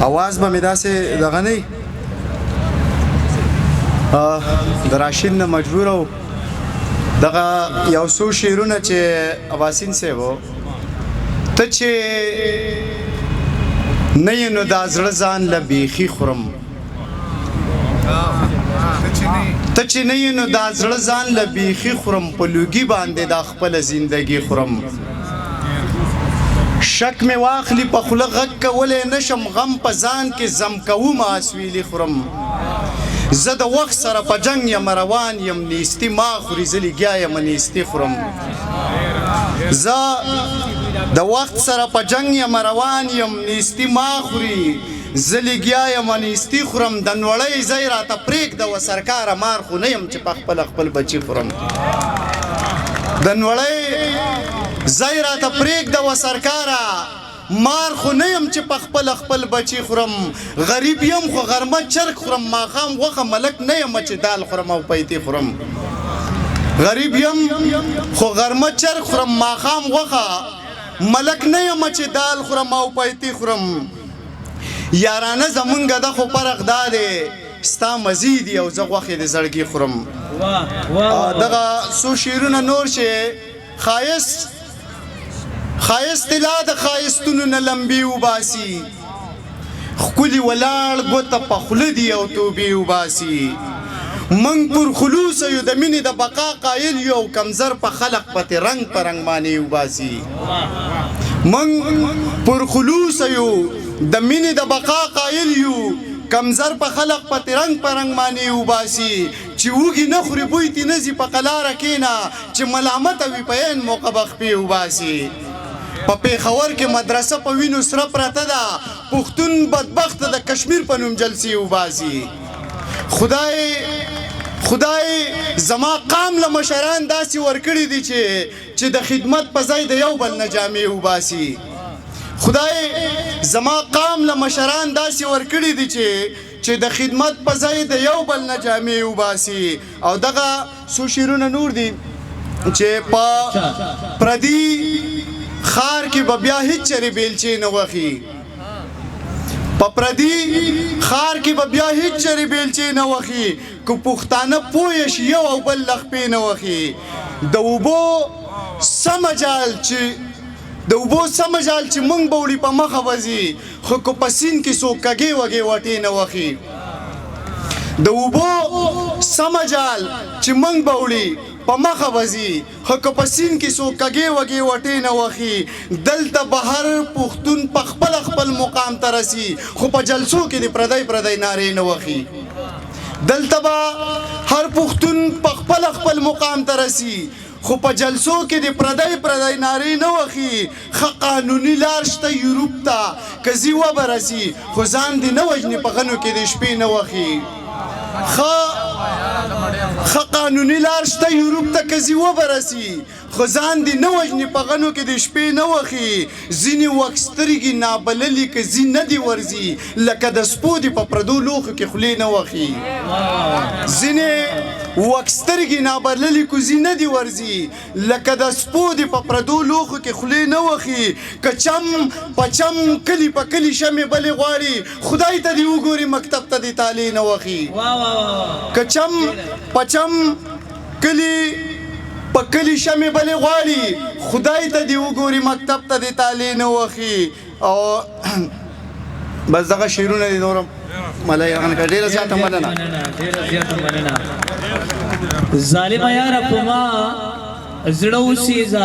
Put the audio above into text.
आवाज به مې داسې دغه نه وي د راشد نه مجبور و دغه یو څو شعرونه چې اباسین صاحب و ته چې نه یې نو دا زړه ځان له بیخي خورم ته چې نه یې نو دا زړه ځان له بیخي خورم په لوګي باندې دا خپله زندګي خورم شک مې واخلي په خوله غږ کولی نشم غم په ځان کې زم کوم اسویلي خورم زه د وخت سره په جنګ یم روان یم نیستي ما خوري زه لګیا یم نیستي خورم زه د وخت سره په جنګ یم روان یم نیستي ما خوري زه لګیا یم نیستي خورم د نوړۍ ځای راته پرېږده و سرکاره مار خو نه یم چې په خپل بچي خورم د نوړۍ ځای راته پرېږده و سرکاره مار خو نه یم چې په خپل بچي خورم غریب یم خو غرمه چرګ خورم ماښام غوښه ملک نه یم چې دال خورم او پیتې خورم غریب یم خو غرمه چرګ خورم ماښام غوښه ملک نه یم چې دال خورم او پیتې خورم یارانه زمونږ ده خو فرق دا دی ستا مزید یو زه غوښې د زړګي خورم دغه څو شعرونه نور چې ښایست لا د ښایستونو نه لمبې وباسي ښکلي ولاړ ګوته په خوله دي او توبې وباسي موږ پر خلوصه یو د مینې د بقا قایل یو او کمزر په خلق پتې رنګ په رنګ باندې وباسي موږ پر خلوصه یو د مینې د بقا قایل یو کمزر په خلق پتې رنګ په رنګ باندې وباسي چې وږي نه خوري بوی تې نه ځي په قلاره کښېنه چې ملامته وي په عین موقع به خپې وباسي په پېښور کې مدرسه په وینو سره پرته ده پښتون بدبخته د کشمیر په نوم جلسې وباسي خدای زما قام له مشران داسې ورکړي دي چې د خدمت په ځای د یو بل نه جامې وباسي خدای زما قام له مشران داسې ورکړي دي چې د خدمت په ځای د یو بل نه جامې وباسي او دغه څو شعرونه نور دي چې په پردي خار کې به بیا هیڅ چرې بیلچې نه وخي په پردي خار کې به بیا هیڅ چرې بیلچې نه وخي که پښتانه پوه شي یو او بل له خپې نه وخي د اوبو سم مجال چې موږ به وړي په مخه وځي خو که په سیند کې څوک کږې وږې وټې نه وخي د اوبو سم مجال چې موږ به وړي په مخه وځي خو که په سیند کې څوک کږې وږې وټې نه وخي دلته به هر پښتون په خپل مقام ته رسي خو په جلسو کې د پردی نارې نه وخي دلته به هر پښتون په خپل مقام ته رسي خو په جلسو کې د پردی نارې نه وخي ښه قانوني لار شته یورپ ته که ځي وبه رسي خو ځان دې نه وژني په غنو کې د شپې نه وخي ښه قانوني لار شته یورپ ته که ځي وبه رسي خو ځان دې نه وژني په غنو کې د شپې نه وخي ځینې وکسترګي نابللي که ځي نه دي ورځي لکه د سپو دي په پردو لوښو کې خولې نه وخي ځینې وکسترګي نابللي که ځي نه دي ورځي لکه د سپو دي په پردو لوښو کې خولې نه وخي که چم په چم کلي په کلي شمې بلې غواړي خدای ته دې وګوري مکتب ته دې تالې نه وخي که چم په چم کلي په کلي شمې بلې غواړي خدای ته دې وګوري مکتب ته دې تالې نه وخي او بس دغه شعرونه دي نورم ملای رغن ډېره زیاته مننه ظالمه یاره په ما زړه اوسېږه